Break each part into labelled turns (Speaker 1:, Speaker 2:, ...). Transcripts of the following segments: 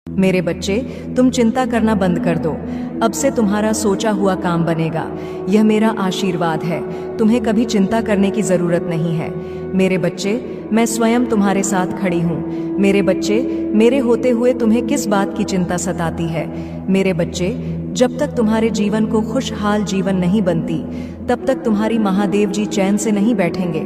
Speaker 1: मेरे बच्चे, तुम चिंता करना बंद कर दो। अब से तुम्हारा सोचा हुआ काम बनेगा। यह मेरा आशीर्वाद है। तुम्हें कभी चिंता करने की जरूरत नहीं है। मेरे बच्चे, मैं स्वयं तुम्हारे साथ खड़ी हूँ। मेरे बच्चे, मेरे होते हुए तुम्हें किस बात की चिंता सताती है? मेरे बच्चे, जब तक तुम्हारे जीवन को खुशहाल जीवन नहीं बनती, तब तक तुम्हारी महादेव जी चैन से नहीं बैठेंगे।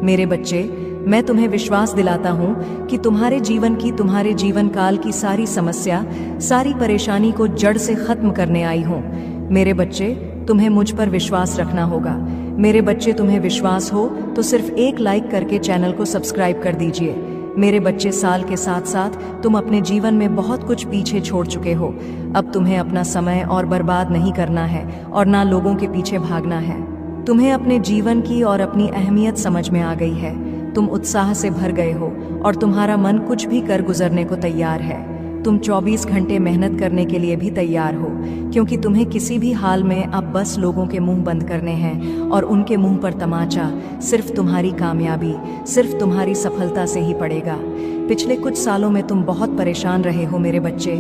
Speaker 1: मेरे बच्चे, मैं तुम्हें विश्वास दिलाता हूँ कि तुम्हारे जीवन काल की सारी समस्या, सारी परेशानी को जड़ से खत्म करने आई हूँ। मेरे बच्चे, तुम्हें मुझ पर विश्वास रखना होगा। मेरे बच्चे, तुम्हें विश्वास हो तो सिर्फ एक लाइक करके चैनल को सब्सक्राइब कर दीजिए। मेरे बच्चे, साल के साथ साथ तुम अपने जीवन में बहुत कुछ पीछे छोड़ चुके हो। अब तुम्हें अपना समय और बर्बाद नहीं करना है और ना लोगों के पीछे भागना है। तुम्हें अपने जीवन की और अपनी अहमियत समझ में आ गई है। तुम उत्साह से भर गए हो और तुम्हारा मन कुछ भी कर गुजरने को तैयार है। तुम 24 घंटे मेहनत करने के लिए भी तैयार हो, क्योंकि तुम्हें किसी भी हाल में अब बस लोगों के मुंह बंद करने हैं और उनके मुंह पर तमाचा सिर्फ तुम्हारी कामयाबी, सिर्फ तुम्हारी सफलता से ही पड़ेगा। पिछले कुछ सालों में तुम बहुत परेशान रहे हो मेरे बच्चे,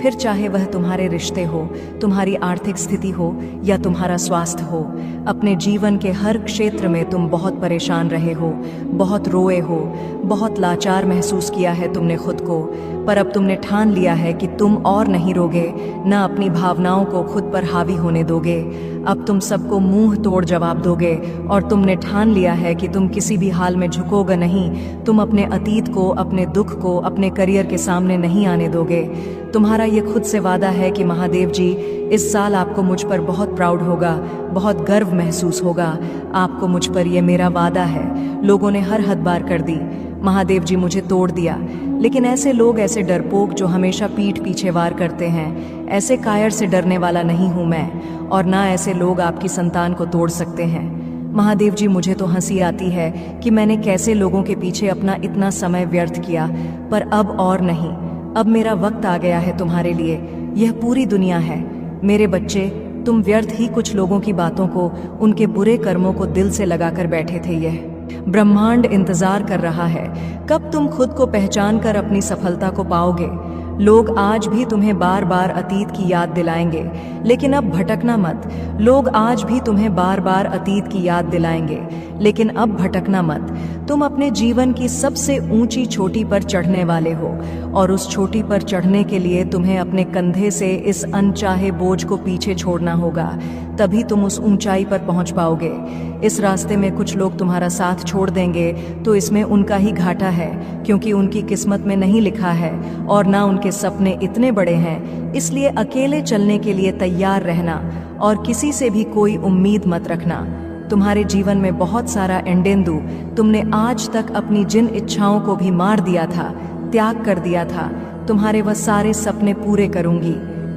Speaker 1: फिर चाहे वह तुम्हारे रिश्ते हो, तुम्हारी आर्थिक स्थिति हो या तुम्हारा स्वास्थ्य हो। अपने जीवन के हर क्षेत्र में तुम बहुत परेशान रहे हो, बहुत रोए हो, बहुत लाचार महसूस किया है तुमने खुद को। पर अब तुमने ठान लिया है कि तुम और नहीं रोगे, न अपनी भावनाओं को खुद पर हावी होने दोगे। अब तुम सबको मुंह तोड़ जवाब दोगे और तुमने ठान लिया है कि तुम किसी भी हाल में झुकोगे नहीं। तुम अपने अतीत को, अपने दुख को, अपने करियर के सामने नहीं आने दोगे। तुम्हारा ये खुद से वादा है कि महादेव जी, इस साल आपको मुझ पर बहुत प्राउड होगा, बहुत गर्व महसूस होगा। आपको मुझ पर यह मेरा वादा है। लोगों ने हर हद पार कर दी। महादेव जी मुझे तोड़ दिया। लेकिन ऐसे लोग, ऐसे डरपोक जो हमेशा पीठ पीछे वार करते हैं, ऐसे कायर से डरने वाला नहीं हूं मैं, और ना ऐसे लोग आपकी संतान को तोड़ सकते हैं। महादेव जी, मुझे तो हंसी आती है कि मैंने कैसे लोगों के पीछे अपना इतना समय व्यर्थ किया, पर अब और नहीं। अब मेरा वक्त आ गया है तुम्हारे लिए। यह पूरी दुनिया है। मेरे बच्चे, तुम व्यर्थ ही कुछ लोगों की बातों को, उनके बुरे कर्मों को दिल से लगाकर बैठे थे। यह ब्रह्मांड इंतजार कर रहा है कब तुम खुद को पहचान कर अपनी सफलता को पाओगे। लोग आज भी तुम्हें बार बार अतीत की याद दिलाएंगे, लेकिन अब भटकना मत। लोग आज भी तुम्हें बार बार अतीत की याद दिलाएंगे, लेकिन अब भटकना मत। तुम अपने जीवन की सबसे ऊंची चोटी पर चढ़ने वाले हो, और उस चोटी पर चढ़ने के लिए तुम्हें अपने कंधे से इस अनचाहे बोझ को पीछे छोड़ना होगा। तभी तुम उस ऊंचाई पर पहुंच पाओगे। इस रास्ते में कुछ लोग तुम्हारा साथ छोड़ देंगे, तो इसमें उनका ही घाटा है, क्योंकि उनकी किस्मत में नहीं लिखा है और ना उनके सपने इतने बड़े हैं। इसलिए अकेले चलने के लिए तैयार रहना और किसी से भी कोई उम्मीद मत रखना। तुम्हारे जीवन में बहुत सारा एंडेंदु, तुमने आज तक अपनी जिन इच्छाओं को भी मार दिया था, त्याग कर दिया था, तुम्हारे वह सारे सपने पूरे करूंगी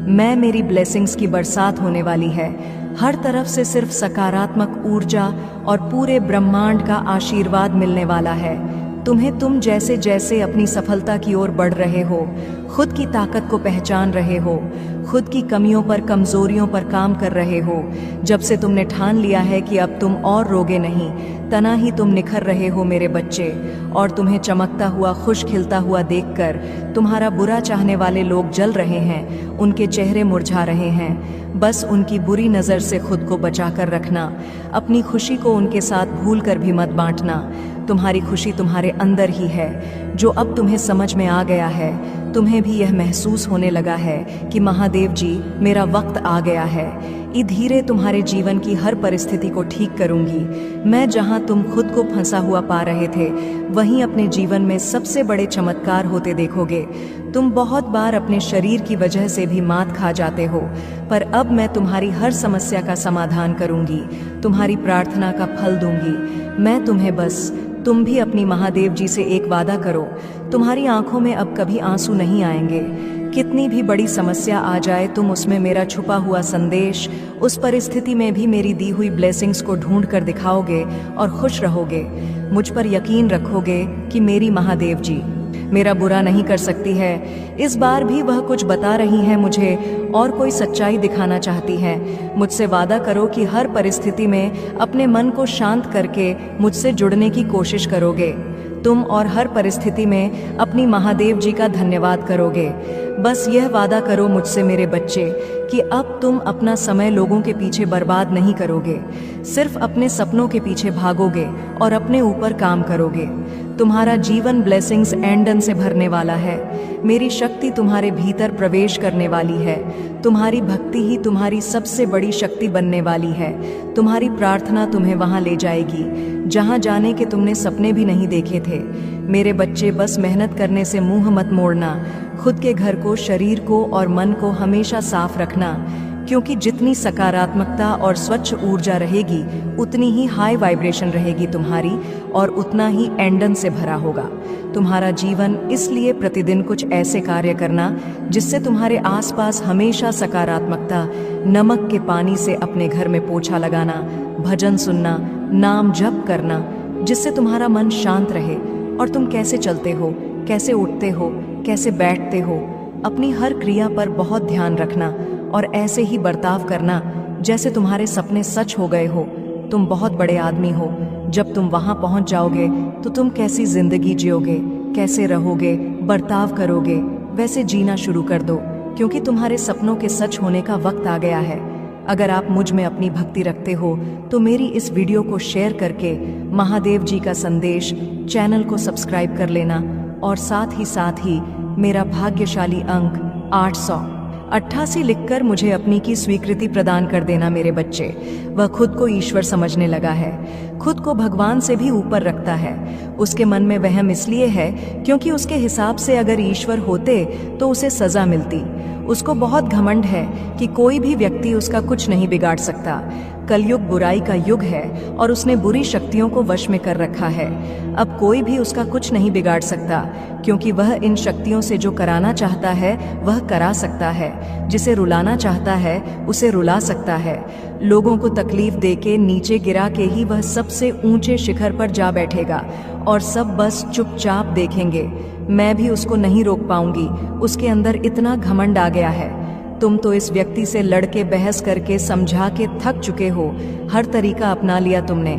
Speaker 1: मैं। मेरी ब्लेसिंग्स की बरसात होने वाली है। हर तरफ से सिर्फ सकारात्मक ऊर्जा और पूरे ब्रह्मांड का आशीर्वाद मिलने वाला है तुम्हें। तुम जैसे जैसे अपनी सफलता की ओर बढ़ रहे हो, खुद की ताकत को पहचान रहे हो, खुद की कमियों पर, कमजोरियों पर काम कर रहे हो, जब से तुमने ठान लिया है कि अब तुम और रोगे नहीं, तना ही तुम निखर रहे हो मेरे बच्चे। और तुम्हें चमकता हुआ, खुश खिलता हुआ देखकर तुम्हारा बुरा चाहने वाले लोग जल रहे हैं, उनके चेहरे मुरझा रहे हैं। बस उनकी बुरी नज़र से खुद को बचाकर रखना। अपनी खुशी को उनके साथ भूल कर भी मत बांटना। तुम्हारी खुशी तुम्हारे अंदर ही है, जो अब तुम्हें समझ में आ गया है। तुम्हें भी यह महसूस होने लगा है कि महादेव जी, मेरा वक्त आ गया है। धीरे तुम्हारे जीवन की हर परिस्थिति को ठीक करूंगी मैं। जहां तुम खुद को फंसा हुआ पा रहे थे, वहीं अपने जीवन में सबसे बड़े चमत्कार होते देखोगे। तुम बहुत बार अपने शरीर की वजह से भी मात खा जाते हो, पर अब मैं तुम्हारी हर समस्या का समाधान करूंगी, तुम्हारी प्रार्थना का फल दूंगी मैं तुम्हें। बस तुम भी अपनी महादेव जी से एक वादा करो, तुम्हारी आंखों में अब कभी आंसू नहीं आएंगे। कितनी भी बड़ी समस्या आ जाए, तुम उसमें मेरा छुपा हुआ संदेश, उस परिस्थिति में भी मेरी दी हुई ब्लेसिंग्स को ढूंढ कर दिखाओगे और खुश रहोगे। मुझ पर यकीन रखोगे कि मेरी महादेव जी मेरा बुरा नहीं कर सकती है। इस बार भी वह कुछ बता रही हैं मुझे और कोई सच्चाई दिखाना चाहती हैं। मुझसे वादा करो कि हर परिस्थिति में अपने मन को शांत करके मुझसे जुड़ने की कोशिश करोगे। तुम और हर परिस्थिति में अपनी महादेव जी का धन्यवाद करोगे। बस यह वादा करो मुझसे मेरे बच्चे कि अब तुम अपना समय लोगों के पीछे बर्बाद नहीं करोगे, सिर्फ अपने सपनों के पीछे भागोगे और अपने ऊपर काम करोगे। तुम्हारा जीवन ब्लेसिंग्स एंडन से भरने वाला है। मेरी शक्ति तुम्हारे भीतर प्रवेश करने वाली है। तुम्हारी भक्ति ही तुम्हारी सबसे बड़ी शक्ति बनने वाली है। तुम्हारी प्रार्थना तुम्हें वहां ले जाएगी जहां जाने के तुमने सपने भी नहीं देखे थे। मेरे बच्चे, बस मेहनत करने से मुंह मत मोड़ना। खुद के घर को, शरीर को और मन को हमेशा साफ रखना, क्योंकि जितनी सकारात्मकता और स्वच्छ ऊर्जा रहेगी उतनी ही हाई वाइब्रेशन रहेगी तुम्हारी और उतना ही एंडन से भरा होगा तुम्हारा जीवन। इसलिए प्रतिदिन कुछ ऐसे कार्य करना जिससे तुम्हारे आसपास हमेशा सकारात्मकता, नमक के पानी से अपने घर में पोछा लगाना, भजन सुनना, नाम जप करना, जिससे तुम्हारा मन शांत रहे और तुम कैसे चलते हो, कैसे उठते हो, कैसे बैठते हो, अपनी हर क्रिया पर बहुत ध्यान रखना और ऐसे ही बर्ताव करना जैसे तुम्हारे सपने सच हो गए हो। तुम बहुत बड़े आदमी हो। जब तुम वहां पहुंच जाओगे तो तुम कैसी जिंदगी जियोगे, कैसे रहोगे, बर्ताव करोगे, वैसे जीना शुरू कर दो, क्योंकि तुम्हारे सपनों के सच होने का वक्त आ गया है। अगर आप मुझ में अपनी भक्ति रखते हो तो मेरी इस वीडियो को शेयर करके महादेव जी का संदेश चैनल को सब्सक्राइब कर लेना और साथ ही मेरा भाग्यशाली अंक 888 लिखकर मुझे अपनी की स्वीकृति प्रदान कर देना। मेरे बच्चे, वह खुद को ईश्वर समझने लगा है, खुद को भगवान से भी ऊपर रखता है। उसके मन में वहम इसलिए है क्योंकि उसके हिसाब से अगर ईश्वर होते तो उसे सजा मिलती। उसको बहुत घमंड है कि कोई भी व्यक्ति उसका कुछ नहीं बिगाड़ सकता। कलयुग बुराई का युग है और उसने बुरी शक्तियों को वश में कर रखा है। अब कोई भी उसका कुछ नहीं बिगाड़ सकता, क्योंकि वह इन शक्तियों से जो कराना चाहता है वह करा सकता है, जिसे रुलाना चाहता है उसे रुला सकता है। लोगों को तकलीफ देके नीचे गिरा के ही वह सबसे ऊंचे शिखर पर जा बैठेगा और सब बस चुपचाप देखेंगे। मैं भी उसको नहीं रोक पाऊंगी, उसके अंदर इतना घमंड आ गया है। तुम तो इस व्यक्ति से लड़के बहस करके समझा के थक चुके हो, हर तरीका अपना लिया तुमने,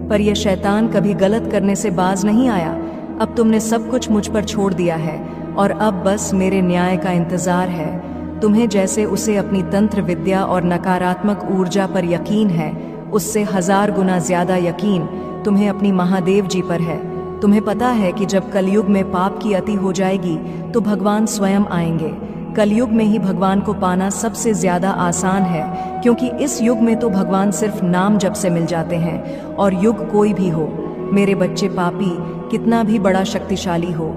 Speaker 1: पर यह शैतान कभी गलत करने से बाज नहीं आया। अब तुमने सब कुछ मुझ पर छोड़ दिया है और अब बस मेरे न्याय का इंतजार है। तुम्हें जैसे उसे अपनी तंत्र विद्या और नकारात्मक ऊर्जा पर यकीन है, उससे 1000 गुना ज्यादा यकीन तुम्हें अपनी महादेव जी पर है। तुम्हें पता है कि जब कलयुग में पाप की अति हो जाएगी तो भगवान स्वयं आएंगे। कलयुग में ही भगवान को पाना सबसे ज्यादा आसान है, क्योंकि इस युग में तो भगवान सिर्फ नाम जप से मिल जाते हैं। और युग कोई भी हो मेरे बच्चे, पापी कितना भी बड़ा शक्तिशाली हो,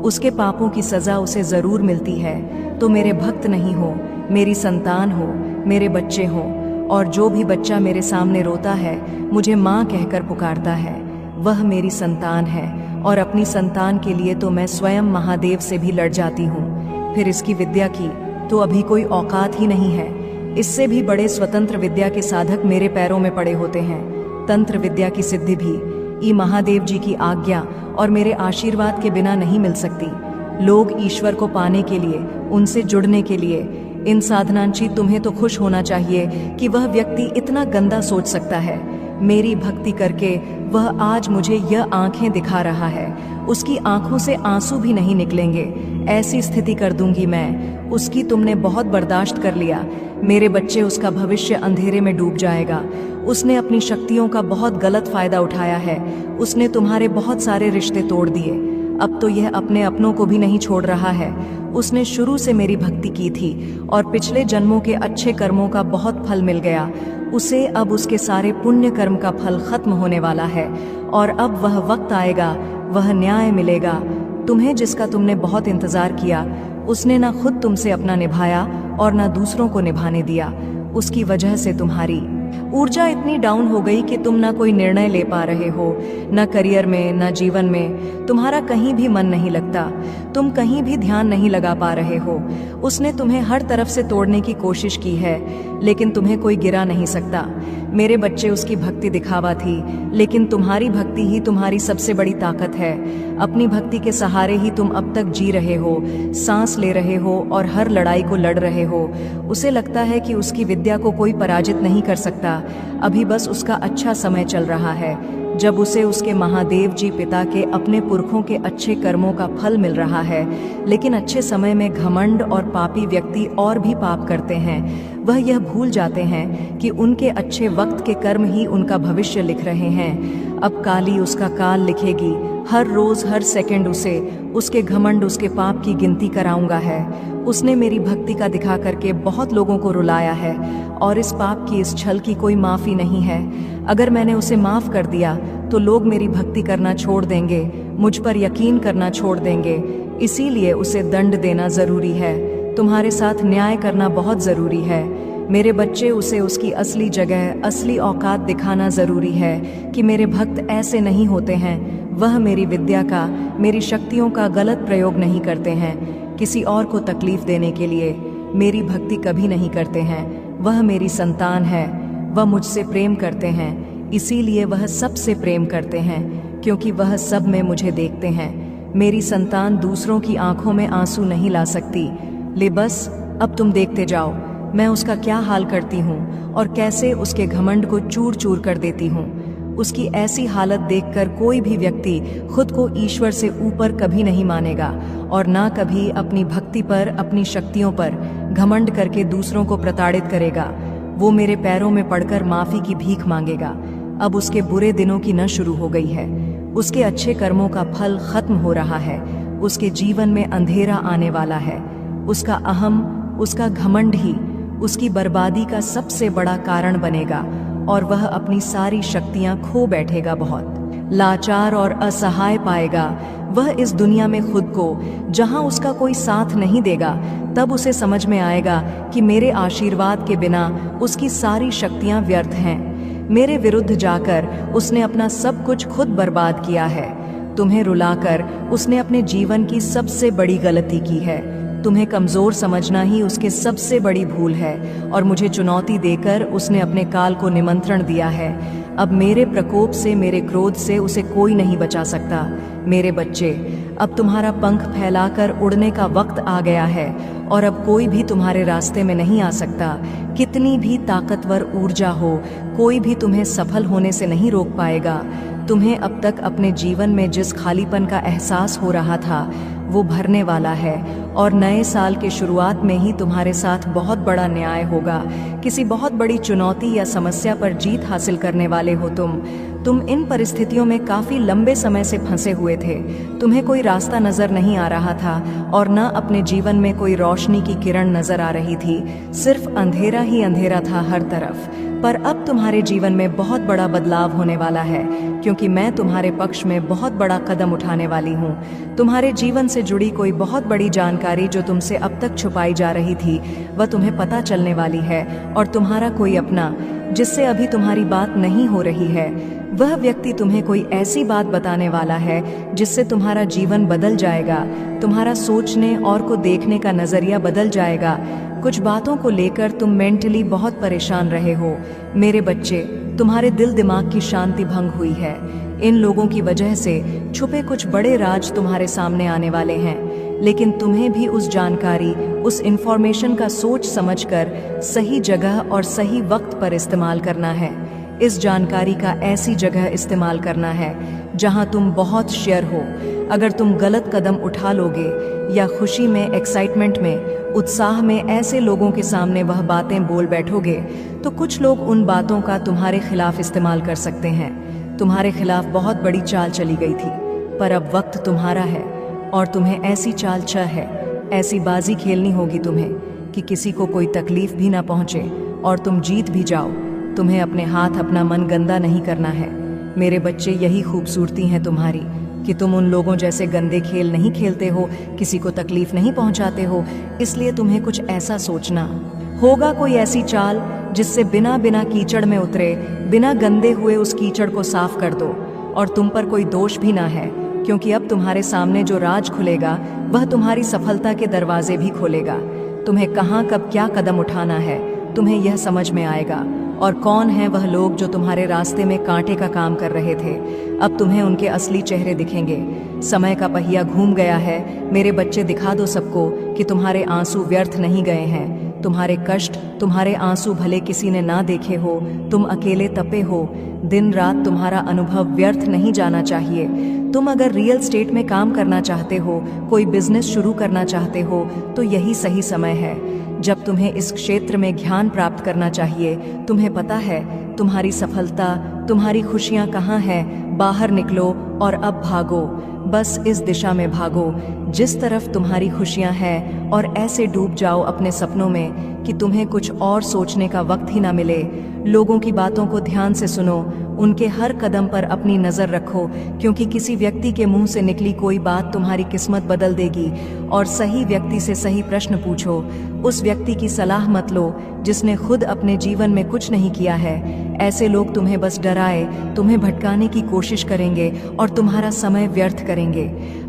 Speaker 1: उसके पापों की सजा उसे जरूर मिलती है। तो मेरे भक्त नहीं हो, मेरी संतान हो, मेरे बच्चे हो। और जो भी बच्चा मेरे सामने रोता है, मुझे माँ कहकर पुकारता है, वह मेरी संतान है। और अपनी संतान के लिए तो मैं स्वयं महादेव से भी लड़ जाती हूँ। फिर इसकी विद्या की तो अभी कोई औकात ही नहीं है। इससे भी बड़े स्वतंत्र विद्या के साधक मेरे पैरों में पड़े होते हैं। तंत्र विद्या की सिद्धि भी महादेव जी की आज्ञा और मेरे आशीर्वाद के बिना नहीं मिल सकती। लोग ईश्वर को पाने के लिए, उनसे जुड़ने के लिए, इन साधनांची तुम्हें तो खुश होना चाहिए कि वह व्यक्ति इतना गंदा सोच सकता है। मेरी भक्ति करके वह आज मुझे यह आंखें दिखा रहा है, उसकी आंखों से आंसू भी नहीं निकलेंगे। ऐसी स्थिति कर दूंगी मैं उसकी। तुमने बहुत बर्दाश्त कर लिया मेरे बच्चे, उसका भविष्य अंधेरे में डूब जाएगा। उसने अपनी शक्तियों का बहुत गलत फायदा उठाया है। उसने तुम्हारे बहुत सारे रिश्ते तोड़ दिए। अब तो यह अपने अपनों को भी नहीं छोड़ रहा है। उसने शुरू से मेरी भक्ति की थी और पिछले जन्मों के अच्छे कर्मों का बहुत फल मिल गया उसे। अब उसके सारे पुण्य कर्म का फल खत्म होने वाला है और अब वह वक्त आएगा, वह न्याय मिलेगा तुम्हें, जिसका तुमने बहुत इंतजार किया। उसने ना खुद तुमसे अपना निभाया और ना दूसरों को निभाने दिया। उसकी वजह से तुम्हारी ऊर्जा इतनी डाउन हो गई कि तुम ना कोई निर्णय ले पा रहे हो, ना करियर में, ना जीवन में। तुम्हारा कहीं भी मन नहीं लगता, तुम कहीं भी ध्यान नहीं लगा पा रहे हो। उसने तुम्हें हर तरफ से तोड़ने की कोशिश की है, लेकिन तुम्हें कोई गिरा नहीं सकता। मेरे बच्चे, उसकी भक्ति दिखावा थी, लेकिन तुम्हारी भक्ति ही तुम्हारी सबसे बड़ी ताकत है। अपनी भक्ति के सहारे ही तुम अब तक जी रहे हो, सांस ले रहे हो और हर लड़ाई को लड़ रहे हो। उसे लगता है कि उसकी विद्या को कोई पराजित नहीं कर सकता। अभी बस उसका अच्छा समय चल रहा है। जब उसे उसके महादेव जी पिता के अपने पुरखों के अच्छे कर्मों का फल मिल रहा है, लेकिन अच्छे समय में घमंड और पापी व्यक्ति और भी पाप करते हैं, वह यह भूल जाते हैं कि उनके अच्छे वक्त के कर्म ही उनका भविष्य लिख रहे हैं। अब काली उसका काल लिखेगी, हर रोज हर सेकंड उसे उसके घमंड उसके पाप की गिनती कराऊंगा है। उसने मेरी भक्ति का दिखा करके बहुत लोगों को रुलाया है और इस पाप की इस छल की कोई माफ़ी नहीं है। अगर मैंने उसे माफ़ कर दिया तो लोग मेरी भक्ति करना छोड़ देंगे, मुझ पर यकीन करना छोड़ देंगे। इसीलिए उसे दंड देना ज़रूरी है। तुम्हारे साथ न्याय करना बहुत ज़रूरी है मेरे बच्चे। उसे उसकी असली जगह, असली औकात दिखाना ज़रूरी है कि मेरे भक्त ऐसे नहीं होते हैं। वह मेरी विद्या का, मेरी शक्तियों का गलत प्रयोग नहीं करते हैं। किसी और को तकलीफ देने के लिए मेरी भक्ति कभी नहीं करते हैं। वह मेरी संतान है, वह मुझसे प्रेम करते हैं, इसीलिए वह सबसे प्रेम करते हैं, क्योंकि वह सब में मुझे देखते हैं। मेरी संतान दूसरों की आंखों में आंसू नहीं ला सकती। ले बस, अब तुम देखते जाओ मैं उसका क्या हाल करती हूँ और कैसे उसके घमंड को चूर चूर कर देती हूँ। उसकी ऐसी हालत देखकर कोई भी व्यक्ति खुद को ईश्वर से ऊपर कभी नहीं मानेगा और ना कभी अपनी भक्ति पर, अपनी शक्तियों पर घमंड करके दूसरों को प्रताड़ित करेगा। वो मेरे पैरों में पड़कर माफ़ी की भीख मांगेगा। अब उसके बुरे दिनों की न शुरू हो गई है, उसके अच्छे कर्मों का फल खत्म हो रहा है। उसके जीवन में अंधेरा आने वाला है। उसका अहम, उसका घमंड ही उसकी बर्बादी का सबसे बड़ा कारण बनेगा और वह अपनी सारी शक्तियां खो बैठेगा। बहुत लाचार और असहाय पाएगा वह इस दुनिया में खुद को, जहां उसका कोई साथ नहीं देगा। तब उसे समझ में आएगा कि मेरे आशीर्वाद के बिना उसकी सारी शक्तियां व्यर्थ हैं। मेरे विरुद्ध जाकर उसने अपना सब कुछ खुद बर्बाद किया है। तुम्हें रुलाकर उसने अपने जीवन की सबसे बड़ी गलती की है। तुम्हें कमज़ोर समझना ही उसके सबसे बड़ी भूल है और मुझे चुनौती देकर उसने अपने काल को निमंत्रण दिया है। अब मेरे प्रकोप से, मेरे क्रोध से उसे कोई नहीं बचा सकता। मेरे बच्चे, अब तुम्हारा पंख फैलाकर उड़ने का वक्त आ गया है और अब कोई भी तुम्हारे रास्ते में नहीं आ सकता। कितनी भी ताकतवर ऊर्जा हो, कोई भी तुम्हें सफल होने से नहीं रोक पाएगा। तुम्हें अब तक अपने जीवन में जिस खालीपन का एहसास हो रहा था वो भरने वाला है और नए साल के शुरुआत में ही तुम्हारे साथ बहुत बड़ा न्याय होगा। किसी बहुत बड़ी चुनौती या समस्या पर जीत हासिल करने वाले हो तुम इन परिस्थितियों में काफ़ी लंबे समय से फंसे हुए थे। तुम्हें कोई रास्ता नज़र नहीं आ रहा था और न अपने जीवन में कोई रोशनी की किरण नज़र आ रही थी। सिर्फ अंधेरा ही अंधेरा था हर तरफ। पर अब तुम्हारे जीवन में बहुत बड़ा बदलाव होने वाला है, क्योंकि मैं तुम्हारे पक्ष में बहुत बड़ा कदम उठाने वाली हूँ। तुम्हारे जीवन से जुड़ी कोई बहुत बड़ी जानकारी जो तुमसे अब तक छुपाई जा रही थी वह तुम्हें पता चलने वाली है और तुम्हारा कोई अपना, जिससे अभी तुम्हारी बात नहीं हो रही है, वह व्यक्ति तुम्हें कोई ऐसी बात बताने वाला है जिससे तुम्हारा जीवन बदल जाएगा। तुम्हारा सोचने और को देखने का नज़रिया बदल जाएगा। कुछ बातों को लेकर तुम मेंटली बहुत परेशान रहे हो। मेरे बच्चे, तुम्हारे दिल दिमाग की शांति भंग हुई है। इन लोगों की वजह से छुपे कुछ बड़े राज तुम्हारे सामने आने वाले हैं, लेकिन तुम्हें भी उस जानकारी, उस इंफॉर्मेशन का सोच समझकर सही जगह और सही वक्त पर इस्तेमाल करना है। इस जानकारी का ऐसी जगह इस्तेमाल करना है जहां तुम बहुत शेयर हो। अगर तुम गलत कदम उठा लोगे या खुशी में, एक्साइटमेंट में, उत्साह में ऐसे लोगों के सामने वह बातें बोल बैठोगे तो कुछ लोग उन बातों का तुम्हारे खिलाफ इस्तेमाल कर सकते हैं। तुम्हारे खिलाफ बहुत बड़ी चाल चली गई थी, पर अब वक्त तुम्हारा है और तुम्हें ऐसी चाल है, ऐसी बाजी खेलनी होगी तुम्हें कि किसी को कोई तकलीफ भी ना पहुंचे और तुम जीत भी जाओ। तुम्हें अपने हाथ, अपना मन गंदा नहीं करना है। मेरे बच्चे, यही खूबसूरती है तुम्हारी कि तुम उन लोगों जैसे गंदे खेल नहीं खेलते हो, किसी को तकलीफ नहीं पहुंचाते हो। इसलिए तुम्हें कुछ ऐसा सोचना होगा, कोई ऐसी चाल जिससे बिना बिना कीचड़ में उतरे, बिना गंदे हुए उस कीचड़ को साफ कर दो और तुम पर कोई दोष भी ना है, क्योंकि अब तुम्हारे सामने जो राज खुलेगा वह तुम्हारी सफलता के दरवाजे भी खोलेगा। तुम्हें कहाँ कब क्या कदम उठाना है तुम्हें यह समझ में आएगा, और कौन है वह लोग जो तुम्हारे रास्ते में कांटे का काम कर रहे थे, अब तुम्हें उनके असली चेहरे दिखेंगे। समय का पहिया घूम गया है। मेरे बच्चे, दिखा दो सबको कि तुम्हारे आंसू व्यर्थ नहीं गए हैं। तुम्हारे कष्ट, तुम्हारे आंसू भले किसी ने ना देखे हो, तुम अकेले तपे हो, दिन रात तुम्हारा अनुभव व्यर्थ नहीं जाना चाहिए। तुम अगर रियल स्टेट में काम करना चाहते हो, कोई बिजनेस शुरू करना चाहते हो, तो यही सही समय है जब तुम्हें इस क्षेत्र में ज्ञान प्राप्त करना चाहिए। तुम्हें पता है तुम्हारी सफलता, तुम्हारी खुशियां कहाँ हैं। बाहर निकलो और अब भागो, बस इस दिशा में भागो जिस तरफ तुम्हारी खुशियां हैं, और ऐसे डूब जाओ अपने सपनों में कि तुम्हें कुछ और सोचने का वक्त ही ना मिले। लोगों की बातों को ध्यान से सुनो, उनके हर कदम पर अपनी नज़र रखो, क्योंकि किसी व्यक्ति के मुंह से निकली कोई बात तुम्हारी किस्मत बदल देगी। और सही व्यक्ति से सही प्रश्न पूछो, उस व्यक्ति की सलाह मत लो जिसने खुद अपने जीवन में कुछ नहीं किया है। ऐसे लोग तुम्हें बस डराए, तुम्हें भटकाने की कोशिश करेंगे और तुम्हारा समय व्यर्थ करेंगे।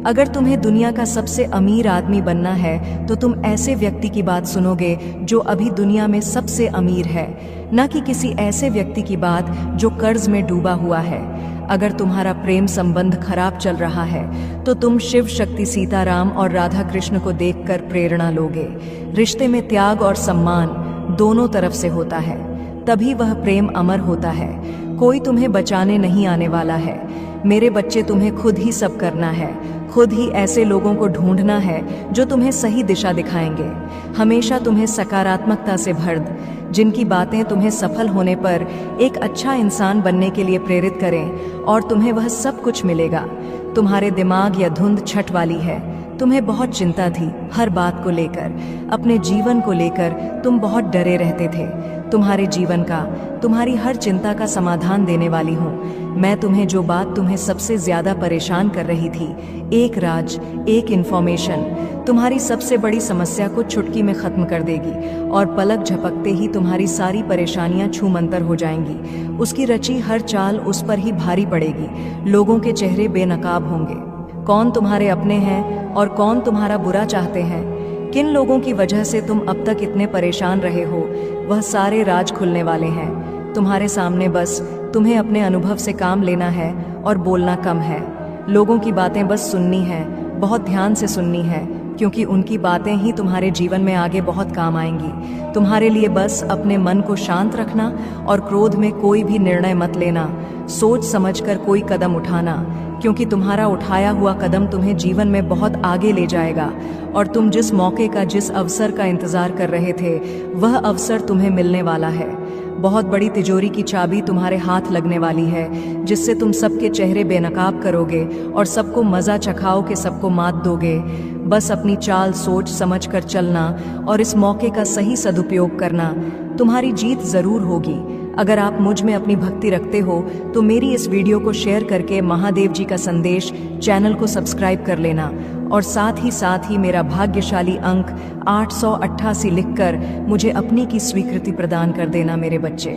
Speaker 1: अगर तुम्हें दुनिया का सबसे अमीर आदमी बनना है तो तुम ऐसे व्यक्ति की बात सुनोगे जो अभी दुनिया में सबसे अमीर है, न कि किसी ऐसे व्यक्ति की बात जो कर्ज में डूबा हुआ है। अगर तुम्हारा प्रेम संबंध खराब चल रहा है तो तुम शिव शक्ति, सीताराम और राधा कृष्ण को देखकर प्रेरणा लोगे। रिश्ते में त्याग और सम्मान दोनों तरफ से होता है, तभी वह प्रेम अमर होता है। कोई तुम्हें बचाने नहीं आने वाला है। मेरे बच्चे, तुम्हें खुद ही सब करना है। खुद ही ऐसे लोगों को ढूंढना है जो तुम्हें सही दिशा दिखाएंगे। हमेशा तुम्हें सकारात्मकता से भर दें, जिनकी बातें तुम्हें सफल होने पर एक अच्छा इंसान बनने के लिए प्रेरित करें, और तुम्हें वह सब कुछ मिलेगा। तुम्हारे दिमाग या धुंध छठ वाली है। तुम्हें बहुत चिंता थी हर बात को लेकर, अपने जीवन को लेकर तुम बहुत डरे रहते थे। तुम्हारे जीवन का, तुम्हारी हर चिंता का समाधान देने वाली हूँ मैं। तुम्हें जो बात तुम्हें सबसे ज्यादा परेशान कर रही थी, एक राज, एक इन्फॉर्मेशन तुम्हारी सबसे बड़ी समस्या को चुटकी में खत्म कर देगी, और पलक झपकते ही तुम्हारी सारी परेशानियां छूमंतर हो जाएंगी। उसकी रची हर चाल उस पर ही भारी पड़ेगी। लोगों के चेहरे बेनकाब होंगे। कौन तुम्हारे अपने हैं और कौन तुम्हारा बुरा चाहते हैं, किन लोगों की वजह से तुम अब तक इतने परेशान रहे हो, वह सारे राज खुलने वाले हैं। तुम्हारे सामने बस तुम्हें अपने अनुभव से काम लेना है और बोलना कम है। लोगों की बातें बस सुननी है, बहुत ध्यान से सुननी है, क्योंकि उनकी बातें ही तुम्हारे जीवन में आगे बहुत काम आएंगी। तुम्हारे लिए बस अपने मन को शांत रखना और क्रोध में कोई भी निर्णय मत लेना। सोच समझकर कोई कदम उठाना, क्योंकि तुम्हारा उठाया हुआ कदम तुम्हें जीवन में बहुत आगे ले जाएगा। और तुम जिस मौके का, जिस अवसर का इंतजार कर रहे थे, वह अवसर तुम्हें मिलने वाला है। बहुत बड़ी तिजोरी की चाबी तुम्हारे हाथ लगने वाली है, जिससे तुम सबके चेहरे बेनकाब करोगे और सबको मजा चखाओगे, सबको मात दोगे। बस अपनी चाल सोच समझ कर चलना और इस मौके का सही सदुपयोग करना। तुम्हारी जीत जरूर होगी। अगर आप मुझ में अपनी भक्ति रखते हो तो मेरी इस वीडियो को शेयर करके महादेव जी का संदेश चैनल को सब्सक्राइब कर लेना, और साथ ही मेरा भाग्यशाली अंक 888 लिखकर मुझे अपनी की स्वीकृति प्रदान कर देना। मेरे बच्चे,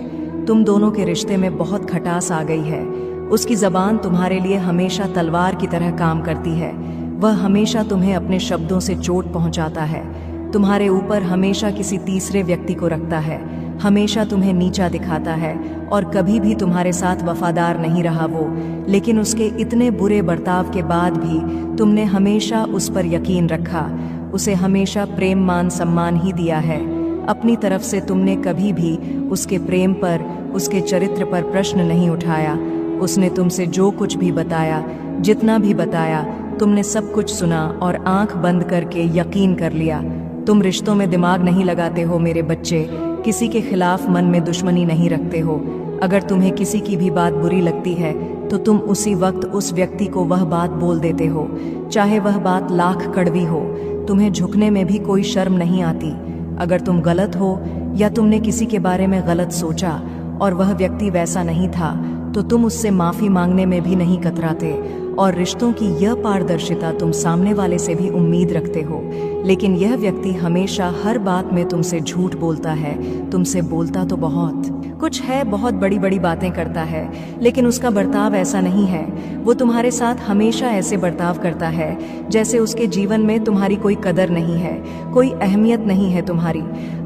Speaker 1: तुम दोनों के रिश्ते में बहुत खटास आ गई है। उसकी जबान तुम्हारे लिए हमेशा तलवार की तरह काम करती है। वह हमेशा तुम्हें अपने शब्दों से चोट पहुंचाता है, तुम्हारे ऊपर हमेशा किसी तीसरे व्यक्ति को रखता है, हमेशा तुम्हें नीचा दिखाता है, और कभी भी तुम्हारे साथ वफादार नहीं रहा वो। लेकिन उसके इतने बुरे बर्ताव के बाद भी तुमने हमेशा उस पर यकीन रखा, उसे हमेशा प्रेम मान सम्मान ही दिया है। अपनी तरफ से तुमने कभी भी उसके प्रेम पर, उसके चरित्र पर प्रश्न नहीं उठाया। उसने तुमसे जो कुछ भी बताया, जितना भी बताया, तुमने सब कुछ सुना और आंख बंद करके यकीन कर लिया। तुम रिश्तों में दिमाग नहीं लगाते हो मेरे बच्चे, किसी के खिलाफ मन में दुश्मनी नहीं रखते हो। अगर तुम्हें किसी की भी बात बुरी लगती है तो तुम उसी वक्त उस व्यक्ति को वह बात बोल देते हो, चाहे वह बात लाख कड़वी हो। तुम्हें झुकने में भी कोई शर्म नहीं आती। अगर तुम गलत हो या तुमने किसी के बारे में गलत सोचा और वह व्यक्ति वैसा नहीं था, तो तुम उससे माफी मांगने में भी नहीं कतराते। और रिश्तों की यह पारदर्शिता तुम सामने वाले से भी उम्मीद रखते हो। लेकिन यह व्यक्ति हमेशा हर बात में तुमसे झूठ बोलता है। तुमसे बोलता तो बहुत कुछ है, बहुत बड़ी बड़ी बातें करता है, लेकिन उसका बर्ताव ऐसा नहीं है। वो तुम्हारे साथ हमेशा ऐसे बर्ताव करता है जैसे उसके जीवन में तुम्हारी कोई कदर नहीं है, कोई अहमियत नहीं है तुम्हारी।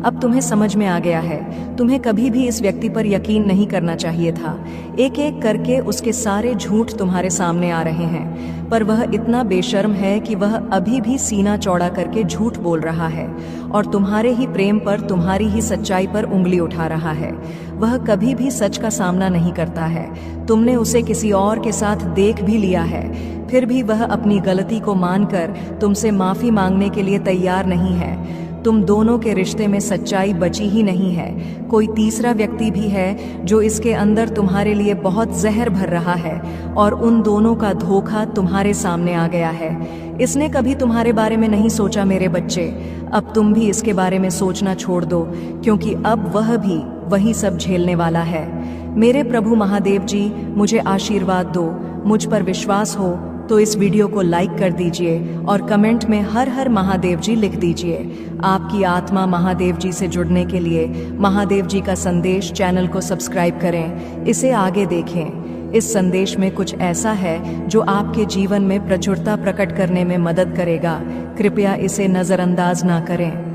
Speaker 1: अब तुम्हें समझ में आ गया है, तुम्हें कभी भी इस व्यक्ति पर यकीन नहीं करना चाहिए था। एक एक करके उसके सारे झूठ तुम्हारे सामने आ रहे हैं। पर वह इतना बेशर्म है कि वह अभी भी सीना चौड़ा करके झूठ बोल रहा है और तुम्हारे ही प्रेम पर, तुम्हारी ही सच्चाई पर उंगली उठा रहा है। वह कभी भी सच का सामना नहीं करता है। तुमने उसे किसी और के साथ देख भी लिया है, फिर भी वह अपनी गलती को मानकर तुमसे माफी मांगने के लिए तैयार नहीं है। तुम दोनों के रिश्ते में सच्चाई बची ही नहीं है। कोई तीसरा व्यक्ति भी है जो इसके अंदर तुम्हारे लिए बहुत जहर भर रहा है और उन दोनों का धोखा तुम्हारे सामने आ गया है। इसने कभी तुम्हारे बारे में नहीं सोचा मेरे बच्चे। अब तुम भी इसके बारे में सोचना छोड़ दो, क्योंकि अब वह भी वही सब झेलने वाला है। मेरे प्रभु महादेव जी, मुझे आशीर्वाद दो। मुझ पर विश्वास हो तो इस वीडियो को लाइक कर दीजिए और कमेंट में हर हर महादेव जी लिख दीजिए। आपकी आत्मा महादेव जी से जुड़ने के लिए महादेव जी का संदेश चैनल को सब्सक्राइब करें, इसे आगे देखें। इस संदेश में कुछ ऐसा है जो आपके जीवन में प्रचुरता प्रकट करने में मदद करेगा। कृपया इसे नज़रअंदाज ना करें।